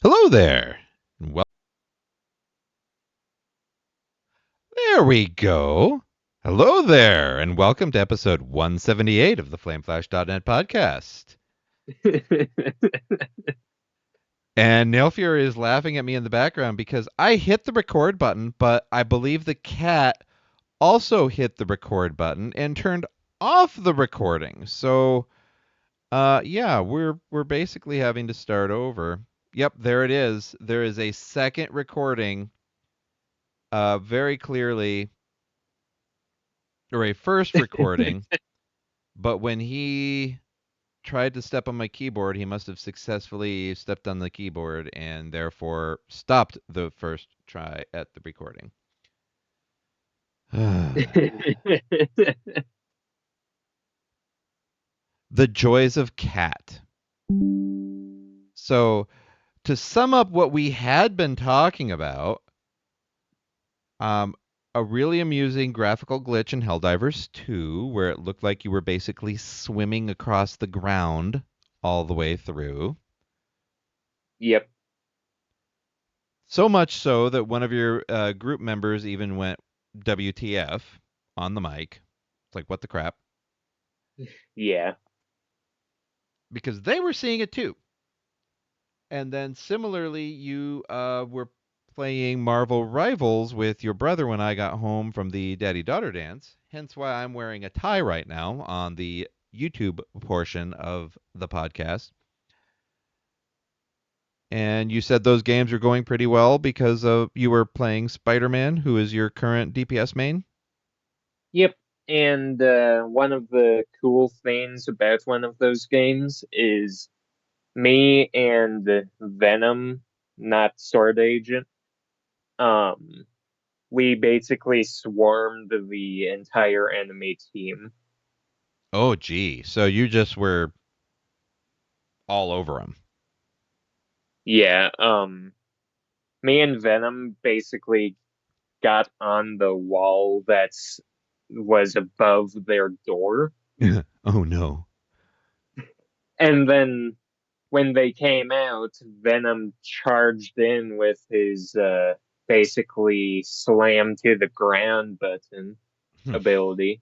Hello there. Well, there we go. Hello there, and welcome to episode 178 of the FlameFlash.net podcast. And Nail Fury is laughing at me in the background because I hit the record button, but I believe the cat also hit the record button and turned off the recording. So, yeah, we're basically having to start over. Yep, there it is. There is a second recording, very clearly, or a first recording. But when he tried to step on my keyboard, he must have successfully stepped on the keyboard and therefore stopped the first try at the recording. The joys of cat. So, to sum up what we had been talking about, um, a really amusing graphical glitch in Helldivers 2 where it looked like you were basically swimming across the ground all the way through. Yep. So much so that one of your group members even went WTF on the mic. It's like, what the crap? Yeah. Because they were seeing it too. And then similarly, you were playing Marvel Rivals with your brother when I got home from the daddy daughter dance. Hence why I'm wearing a tie right now on the YouTube portion of the podcast. And you said those games are going pretty well because you were playing Spider-Man, who is your current DPS main. Yep. And one of the cool things about one of those games is me and Venom, not Sword Agent, um, we basically swarmed the entire enemy team. Oh, gee. So you just were all over him. Yeah. Me and Venom basically got on the wall that's was above their door. Oh, no. And then when they came out, Venom charged in with his basically slam to the ground button ability,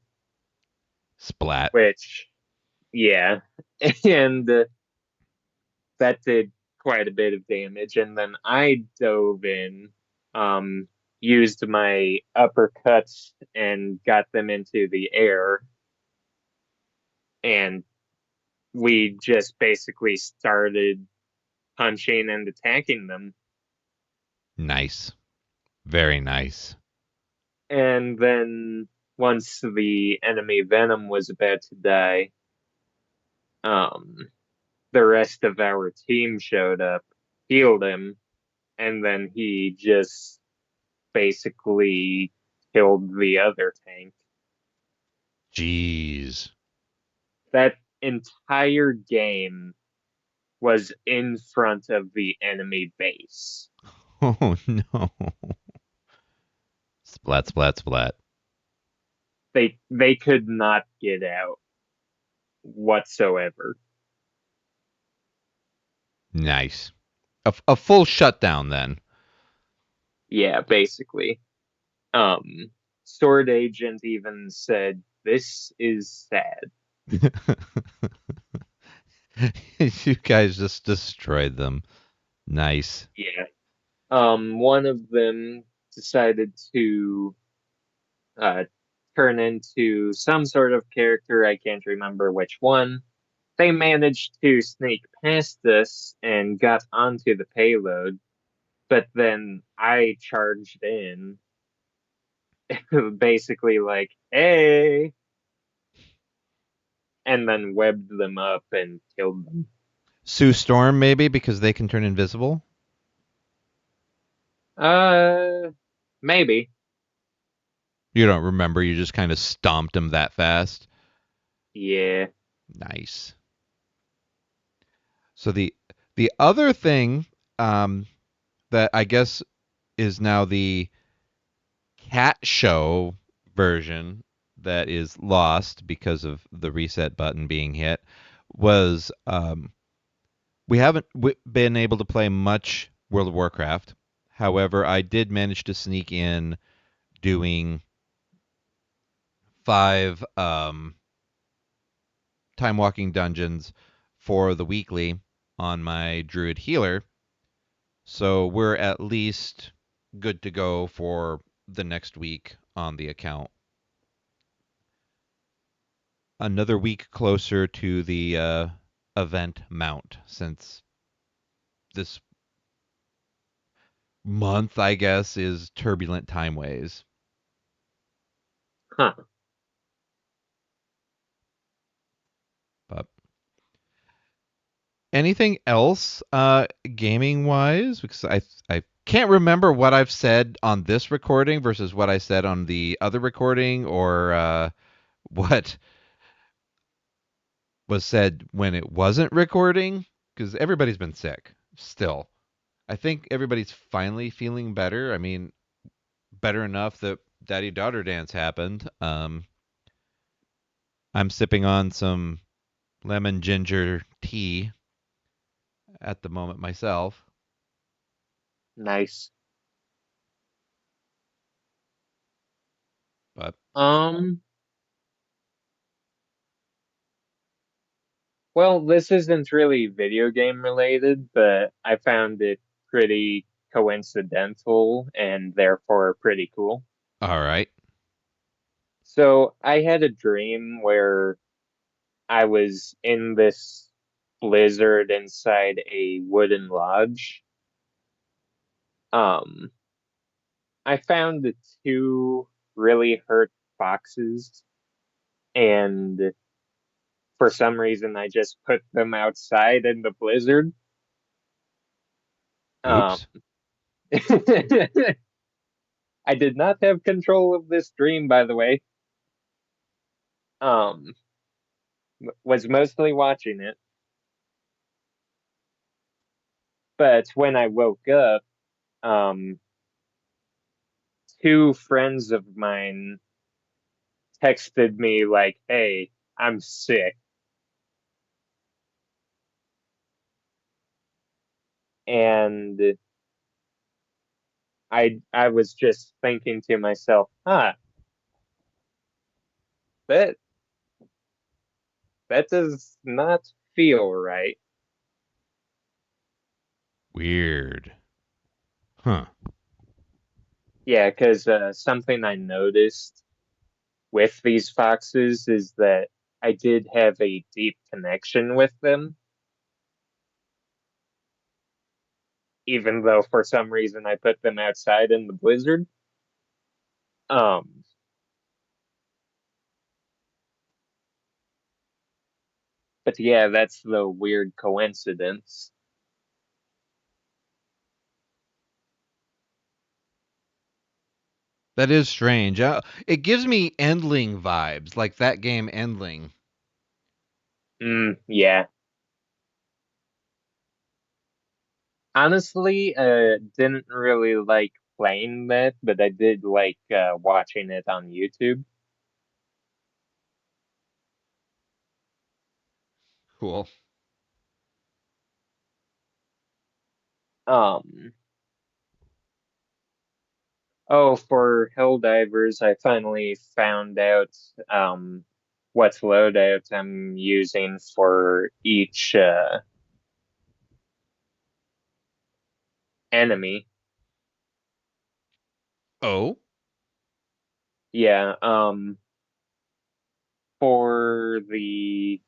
Splat. which, yeah, and that did quite a bit of damage. And then I dove in, um, used my uppercuts and got them into the air, and we just basically started punching and attacking them. Nice. Very nice. And then once the enemy Venom was about to die, um, the rest of our team showed up, healed him, and then he just basically killed the other tank. Jeez. That entire game was in front of the enemy base. Oh, no. Splat, splat, splat. They could not get out whatsoever. Nice. A full shutdown then. Yeah, basically. Um, Sword Agent even said, "This is sad." You guys just destroyed them. Nice. Yeah. One of them decided to uh turn into some sort of character. I can't remember which one. They managed to sneak past us and got onto the payload, but then I charged in, basically like, "Hey," and then webbed them up and killed them. Sue Storm, maybe, because they can turn invisible? Uh, Maybe. You don't remember. You just kind of stomped them that fast. Yeah. Nice. So the other thing um, that I guess is now the cat show version that is lost because of the reset button being hit was We haven't been able to play much World of Warcraft. However, I did manage to sneak in doing 5 time walking dungeons for the weekly on my druid healer. So we're at least good to go for the next week on the account. Another week closer to the event mount, since this month, I guess, is turbulent timeways. Huh. But anything else, gaming wise? Because I can't remember what I've said on this recording versus what I said on the other recording, or what was said when it wasn't recording. Because everybody's been sick still. I think everybody's finally feeling better. I mean, better enough that Daddy Daughter Dance happened. I'm sipping on some lemon ginger tea at the moment myself. Nice. But Um, well, this isn't really video game related, but I found it pretty coincidental and therefore pretty cool. all right. So I had a dream where I was in this blizzard inside a wooden lodge. Um, I found the two really hurt foxes, and for some reason, I just put them outside in the blizzard. Um, Oops. I did not have control of this dream, by the way. Um, was mostly watching it, but when I woke up, um, two friends of mine texted me like, "Hey, I'm sick," and I was just thinking to myself, "Huh, that that does not feel right." Weird. Huh. Yeah, because something I noticed with these foxes is that I did have a deep connection with them, even though for some reason I put them outside in the blizzard. Um, but yeah, that's the weird coincidence. That is strange. It gives me Endling vibes, like that game Endling. Yeah. Honestly, didn't really like playing that, but I did like watching it on YouTube. Cool. Um, oh, for Helldivers, I finally found out what loadout I'm using for each enemy. Oh, Yeah, for the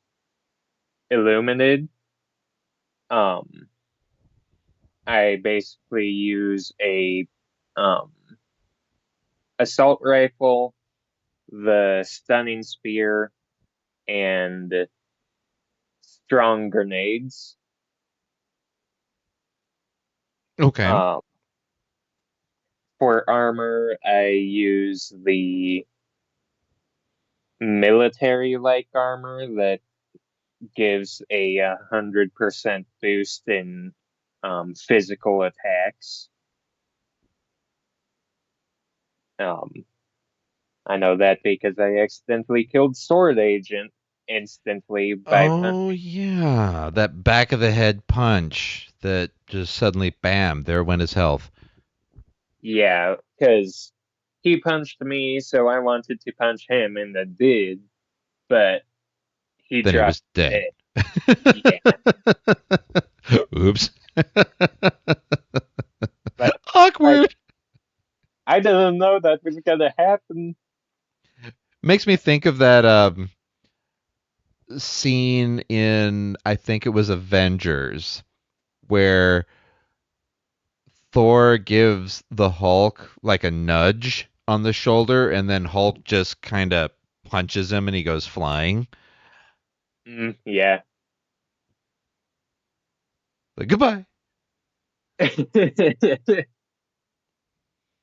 Illuminated, um, I basically use a um assault rifle, the stunning spear, and strong grenades. okay. Um, for armor, I use the military-like armor that gives a 100% boost in physical attacks. Um, I know that because I accidentally killed Sword Agent instantly by punch. Oh yeah, that back of the head punch that just suddenly bam, there went his health. Yeah, because he punched me, so I wanted to punch him, and I did, but he Then he dropped was dead. dead. Yeah, Oops. but I Awkward. I didn't know that was gonna happen. Makes me think of that scene in I think it was Avengers where Thor gives the Hulk like a nudge on the shoulder and then Hulk just kind of punches him and he goes flying. Yeah. Like goodbye.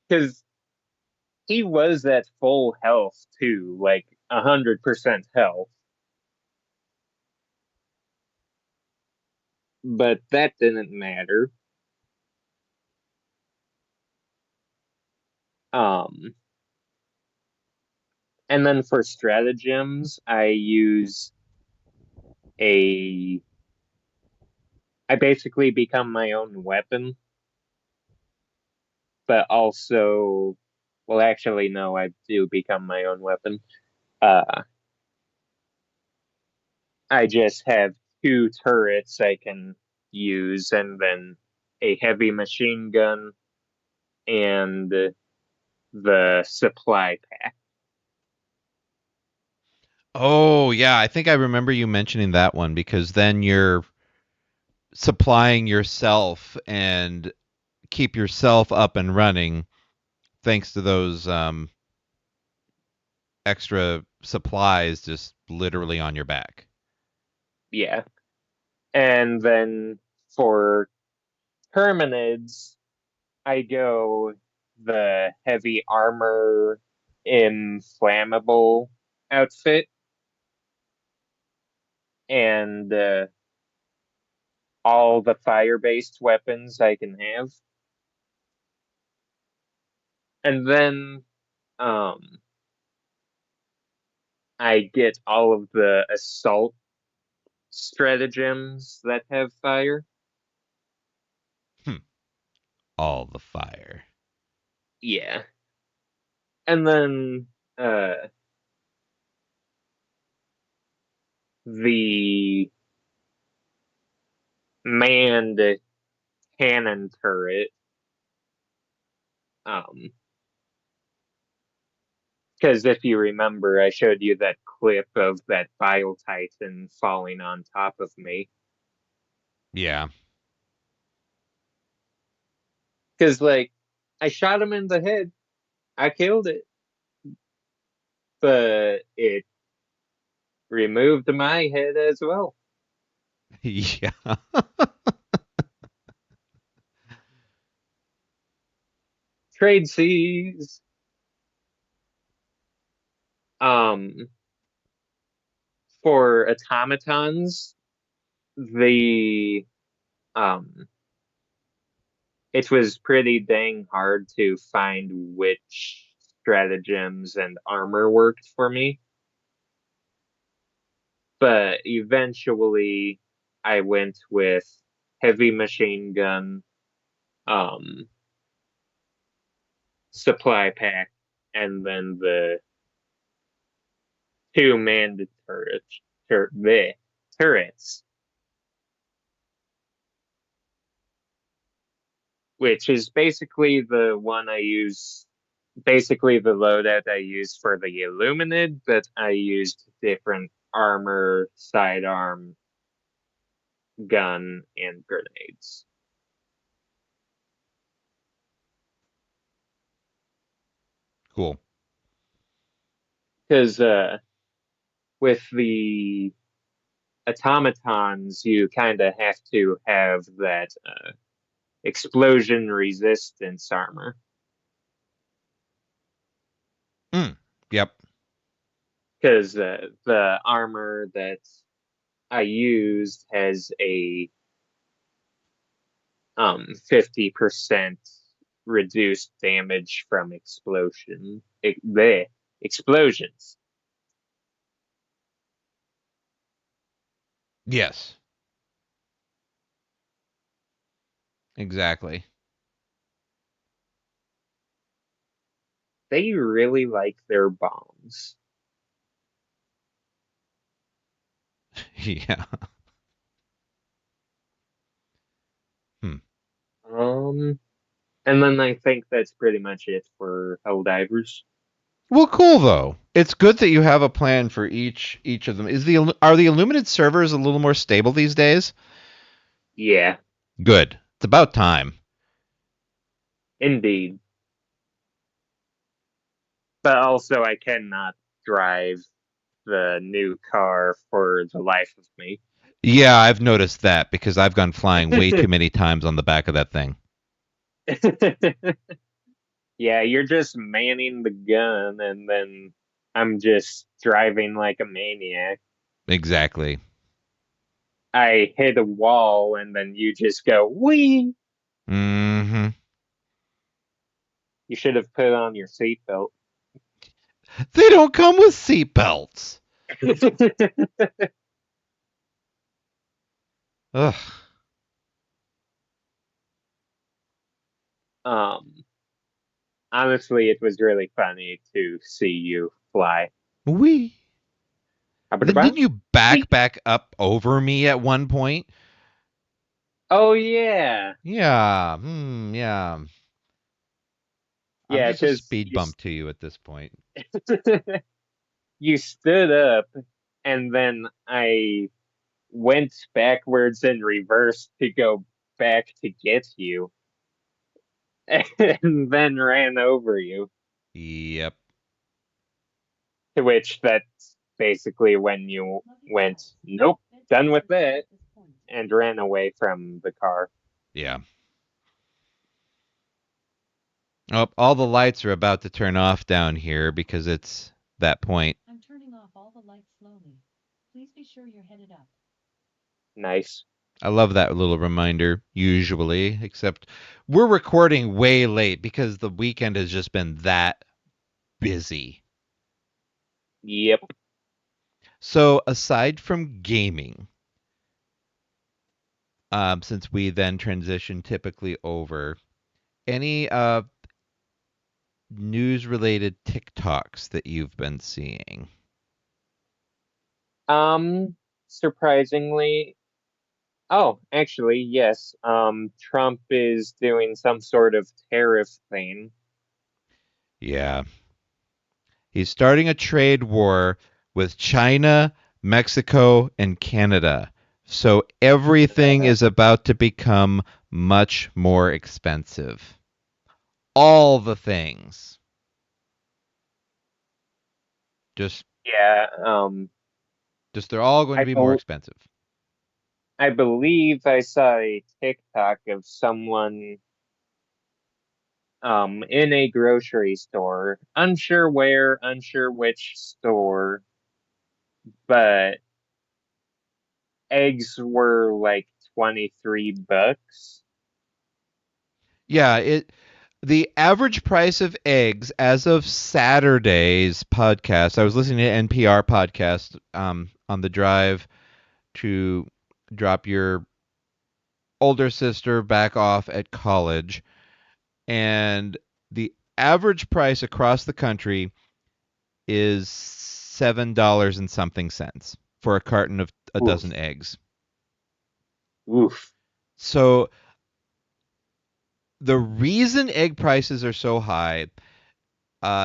Because he was at full health too, like 100% health. But that didn't matter. Um, and then for stratagems, a I basically become my own weapon, but also, well, actually, no, I do become my own weapon. Uh, I just have two turrets I can use, and then a heavy machine gun and the supply pack. Oh, yeah, I think I remember you mentioning that one because then you're supplying yourself and keep yourself up and running thanks to those extra supplies just literally on your back. Yeah. And then for Terminids, I go the heavy armor inflammable outfit and all the fire-based weapons I can have. And then um I get all of the assault stratagems that have fire. Hmm. All the fire. Yeah. And then uh the manned cannon turret. Um, because if you remember, I showed you that clip of that Bile Titan falling on top of me. Yeah. Because, like, I shot him in the head, I killed it, but it removed my head as well. Yeah. Trade seas. Um, for automatons, the um it was pretty dang hard to find which stratagems and armor worked for me. But eventually I went with heavy machine gun, um, supply pack, and then the two manned turrets, which is basically the one I use, basically the loadout I use for the Illuminid, but I used different armor, sidearm, gun, and grenades. Cool. Because with the automatons, you kind of have to have that explosion resistance armor. Mm. Yep. Because the armor that I used has a 50% reduced damage from the explosions. Yes, exactly. They really like their bombs. Yeah. Hmm. Um, and then I think that's pretty much it for Helldivers. Well, cool though. It's good that you have a plan for each of them. Are the Illuminated servers a little more stable these days? Yeah, Good. It's about time. indeed. But also, I cannot drive the new car for the life of me. Yeah, I've noticed that because I've gone flying way too many times on the back of that thing. Yeah, you're just manning the gun, and then I'm just driving like a maniac. Exactly. I hit a wall, and then you just go, wee! Hmm. You should have put on your seatbelt. They don't come with seatbelts. Ugh. um, Honestly, it was really funny to see you fly. Wee. Then Ba-da-ba. didn't you back up over me at one point? Oh yeah, Yeah. Hmm. Yeah. I'm yeah, just a because speed bump to you at this point. you stood up, and then I went backwards and reversed to go back to get you, and then ran over you. Yep. To which that's basically when you went, nope, done with that, and ran away from the car. Yeah. Oh, all the lights are about to turn off down here because it's that point. Nice. I love that little reminder, usually, except we're recording way late because the weekend has just been that busy. Yep. So, aside from gaming, since we then transition typically over, any news related TikToks that you've been seeing? Um, Surprisingly, oh, actually, yes. Trump is doing some sort of tariff thing. Yeah. He's starting a trade war with China, Mexico, and Canada. So everything Uh, is about to become much more expensive. All the things. Just yeah. just they're all going to I be more bel expensive. I believe I saw a TikTok of someone in a grocery store, unsure where, unsure which store, but eggs were like $23. Yeah, it the average price of eggs as of Saturday's podcast. I was listening to an NPR podcast on the drive to drop your older sister back off at college, and the average price across the country is $7 and something cents for a carton of a dozen Oof. eggs. Oof. So the reason egg prices are so high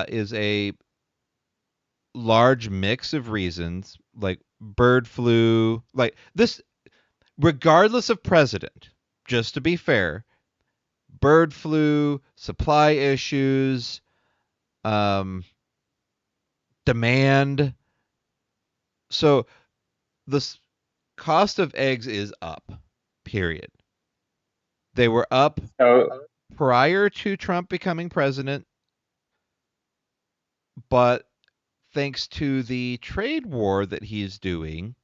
is a large mix of reasons, like bird flu, like this, regardless of president. Just to be fair, bird flu, supply issues, um, demand. So the cost of eggs is up, period. They were up So, prior to Trump becoming president, but thanks to the trade war that he's doing,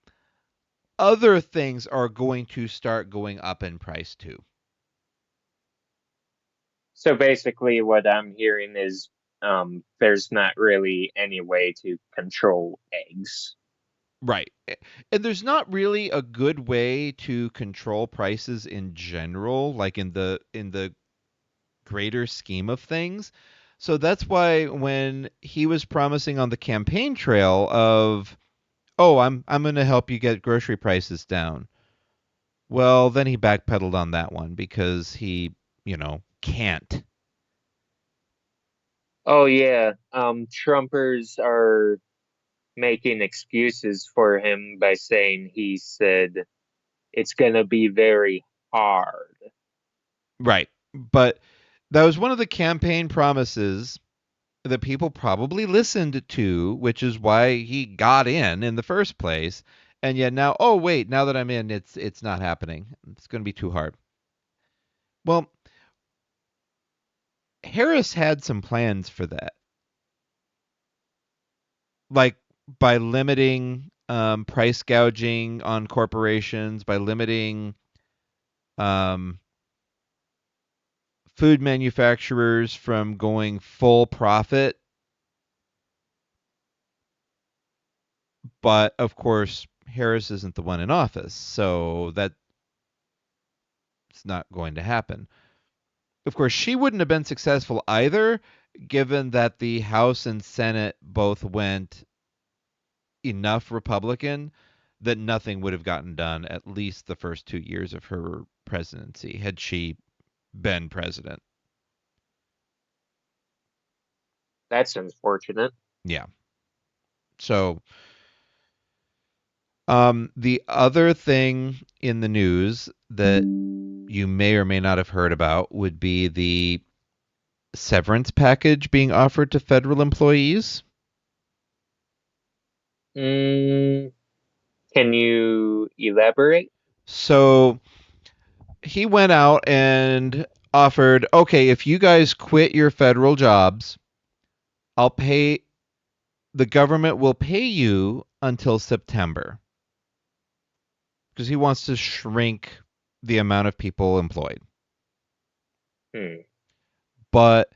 other things are going to start going up in price too. so basically what I'm hearing is there's not really any way to control eggs. Right. And there's not really a good way to control prices in general, like in the greater scheme of things. So that's why when he was promising on the campaign trail of, "Oh, I'm going to help you get grocery prices down." Well, then he backpedaled on that one because he, can't. Oh yeah, Trumpers are making excuses for him by saying he said it's gonna be very hard. Right. But that was one of the campaign promises that people probably listened to, which is why he got in the first place. And yet now, oh wait, now that I'm in, it's not happening. It's going to be too hard. Well, Harris had some plans for that, like by limiting price gouging on corporations, by limiting um, food manufacturers from going full profit. But of course, Harris isn't the one in office, so that's not going to happen. Of course, she wouldn't have been successful either, given that the House and Senate both went enough Republican that nothing would have gotten done at least the first 2 years of her presidency had she been president. That's unfortunate. Yeah. So, the other thing in the news that you may or may not have heard about would be the severance package being offered to federal employees. Mm, can you elaborate? So he went out and offered, okay, if you guys quit your federal jobs, I'll pay, the government will pay you until September because he wants to shrink the amount of people employed. Hmm. But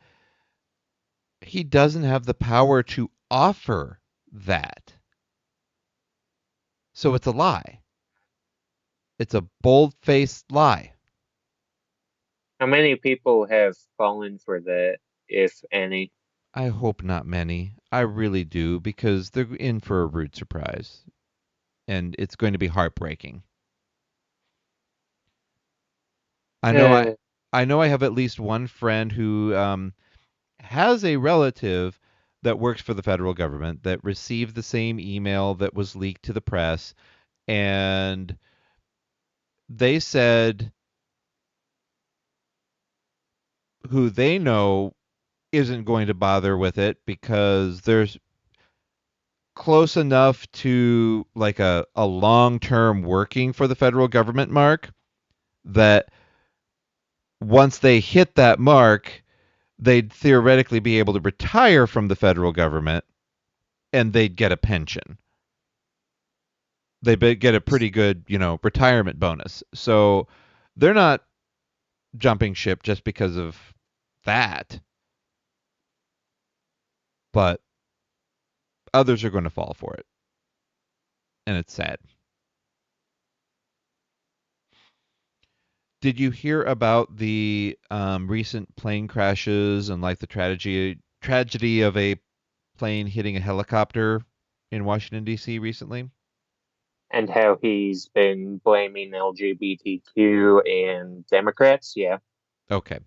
he doesn't have the power to offer that. So it's a lie. It's a bold faced lie. How many people have fallen for that, if any? I hope not many. I really do because they're in for a rude surprise and it's going to be heartbreaking. I know I Eh, I know I have at least one friend who has a relative that works for the federal government that received the same email that was leaked to the press, and they said who they know isn't going to bother with it because there's close enough to like a long-term working for the federal government mark that once they hit that mark, they'd theoretically be able to retire from the federal government and they'd get a pension. They'd get a pretty good, retirement bonus. So they're not jumping ship just because of that, but others are going to fall for it. And it's sad. Did you hear about the recent plane crashes and like the tragedy of a plane hitting a helicopter in Washington D.C. recently? and how he's been blaming LGBTQ and Democrats? Yeah. Okay.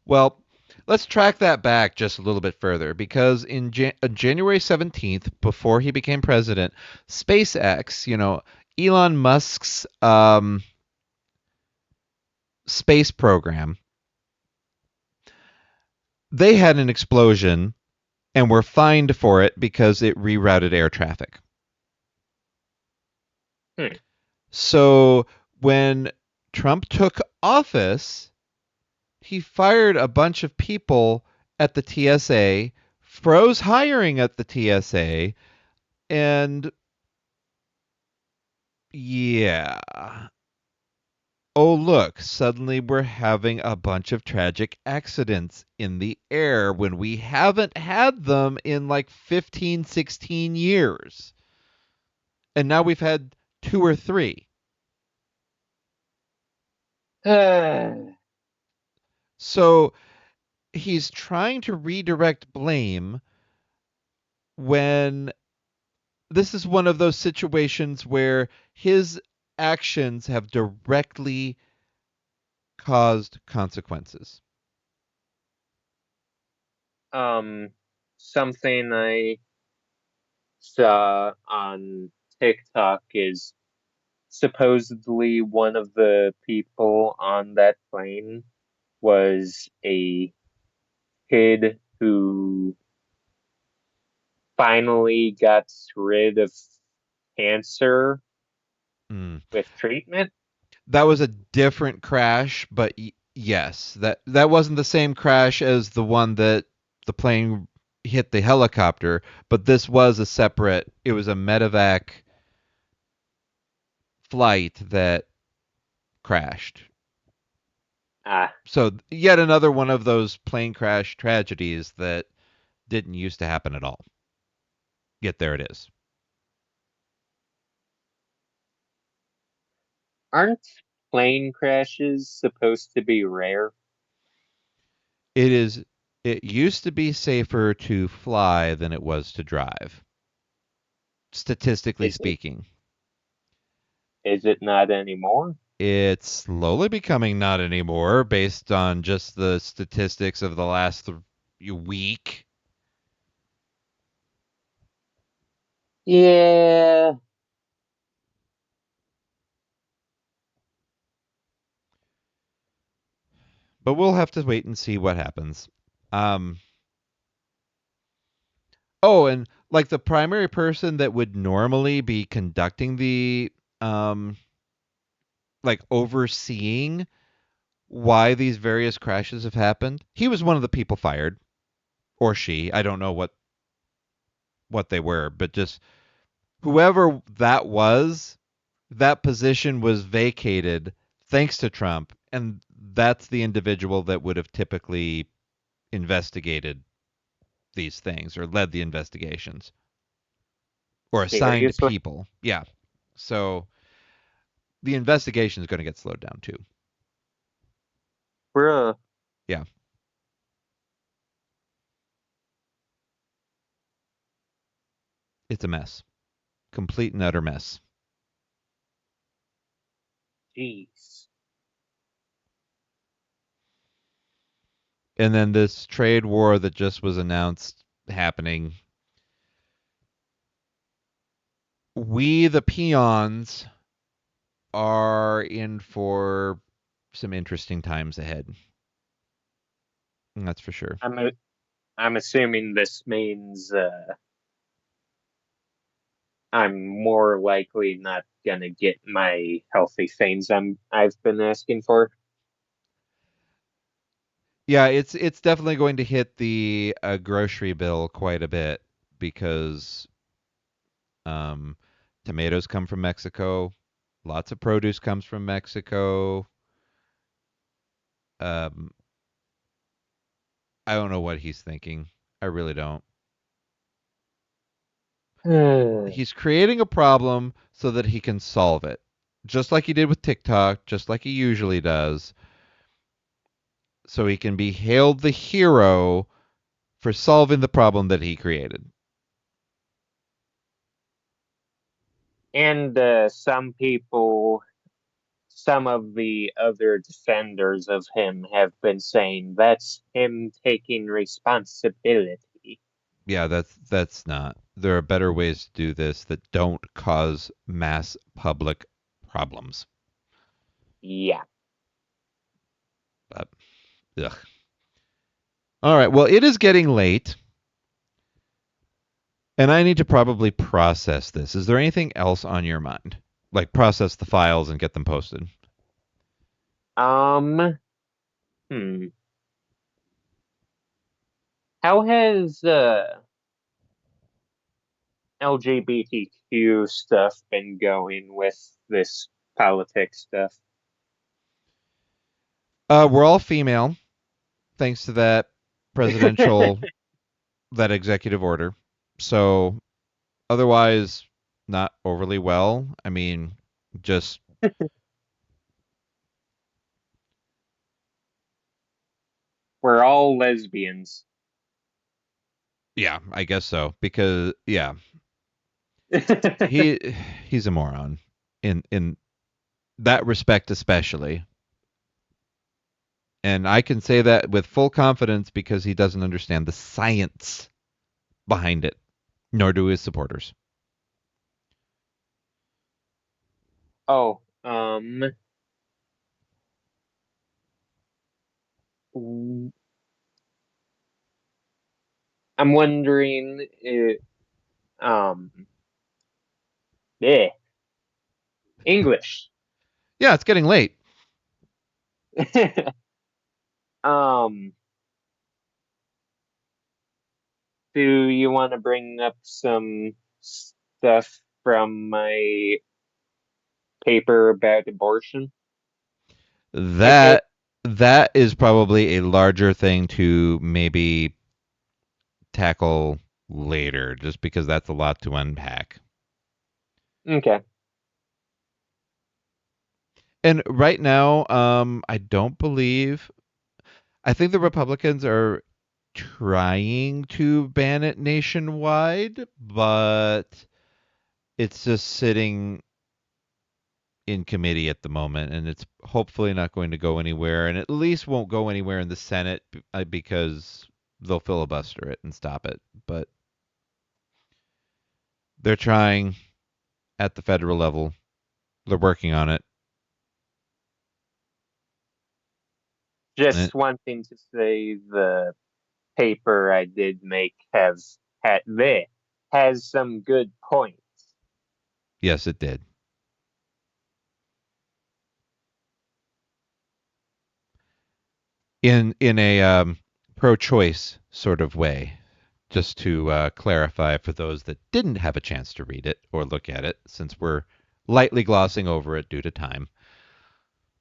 Well, let's track that back just a little bit further because in January 17th, before he became president, SpaceX, Elon Musk's space program, they had an explosion and were fined for it because it rerouted air traffic. Hmm. So when Trump took office, he fired a bunch of people at the TSA, froze hiring at the TSA, and yeah. Oh, look, suddenly we're having a bunch of tragic accidents in the air when we haven't had them in like 15, 16 years. And now we've had two or three. So he's trying to redirect blame when this is one of those situations where his actions have directly caused consequences. um, Something I saw on TikTok is supposedly one of the people on that plane was a kid who finally got rid of cancer Mm. with treatment. That was a different crash, but yes, that wasn't the same crash as the one that the plane hit the helicopter, but this was a separate. It was a medevac flight that crashed. Ah, So yet another one of those plane crash tragedies that didn't used to happen at all. Yet there it is. aren't plane crashes supposed to be rare? It is. It used to be safer to fly than it was to drive, statistically Is it? speaking. Is it not anymore? It's slowly becoming not anymore based on just the statistics of the last week. Yeah. But we'll have to wait and see what happens. Um, oh, and like the primary person that would normally be conducting the um, like overseeing why these various crashes have happened, he was one of the people fired, or she. I don't know what they were, but just whoever that was, that position was vacated thanks to Trump, and that's the individual that would have typically investigated these things or led the investigations or assigned Seriously? people. Yeah. So the investigation is going to get slowed down too. Bruh. Yeah. It's a mess. Complete and utter mess. Jeez. And then this trade war that just was announced happening. We, the peons, are in for some interesting times ahead. That's for sure. I'm a, I'm assuming this means I'm more likely not gonna get my healthy things I've been asking for. Yeah, it's definitely going to hit the grocery bill quite a bit because um, tomatoes come from Mexico, lots of produce comes from Mexico. Um, I don't know what he's thinking. I really don't. He's creating a problem so that he can solve it, just like he did with TikTok, just like he usually does, so he can be hailed the hero for solving the problem that he created. And some of the other defenders of him have been saying that's him taking responsibility. Yeah, that's not. There are better ways to do this that don't cause mass public problems. Yeah. But ugh. All right. Well, it is getting late, and I need to probably process this. Is there anything else on your mind? Like process the files and get them posted. Um, hmm. How has LGBTQ stuff been going with this politics stuff? We're all female, thanks to that executive order. So otherwise, not overly well. I mean, just We're all lesbians. yeah, I guess so because yeah, he he's a moron in that respect especially. And I can say that with full confidence because he doesn't understand the science behind it, nor do his supporters. Oh, I'm wondering, um, eh, English. Yeah, it's getting late. Um, do you want to bring up some stuff from my paper about abortion I wrote? That is probably a larger thing to maybe tackle later, just because that's a lot to unpack. Okay. And right now, I don't believe. I think the Republicans are trying to ban it nationwide, but it's just sitting in committee at the moment, and it's hopefully not going to go anywhere, and at least won't go anywhere in the Senate because they'll filibuster it and stop it. But they're trying at the federal level. They're working on it. And Just wanting to say the paper I did make has some good points. yes, it did. In a pro-choice sort of way, just to clarify for those that didn't have a chance to read it or look at it, since we're lightly glossing over it due to time.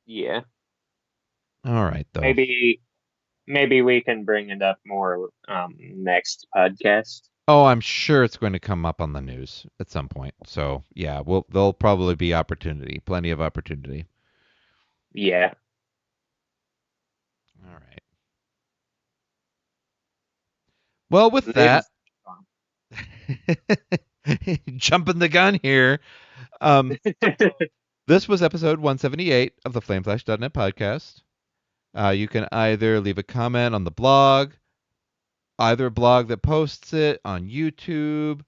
Yeah. All right, though. Maybe maybe we can bring it up more next podcast. Oh, I'm sure it's going to come up on the news at some point. So yeah, well, there'll probably be opportunity, plenty of opportunity. Yeah. All right. Well, with Live that, jumping the gun here. Um, this was episode 178 of the FlameFlash.net podcast. You can either leave a comment on the blog, either blog that posts it on YouTube,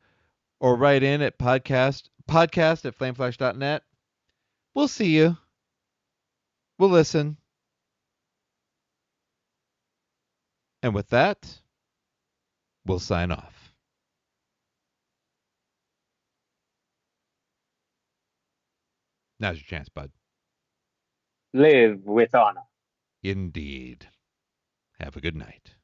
or write in at podcast at flameflash.net. We'll see you. We'll listen. And with that, we'll sign off. Now's your chance, bud. Live with honor. Indeed. Have a good night.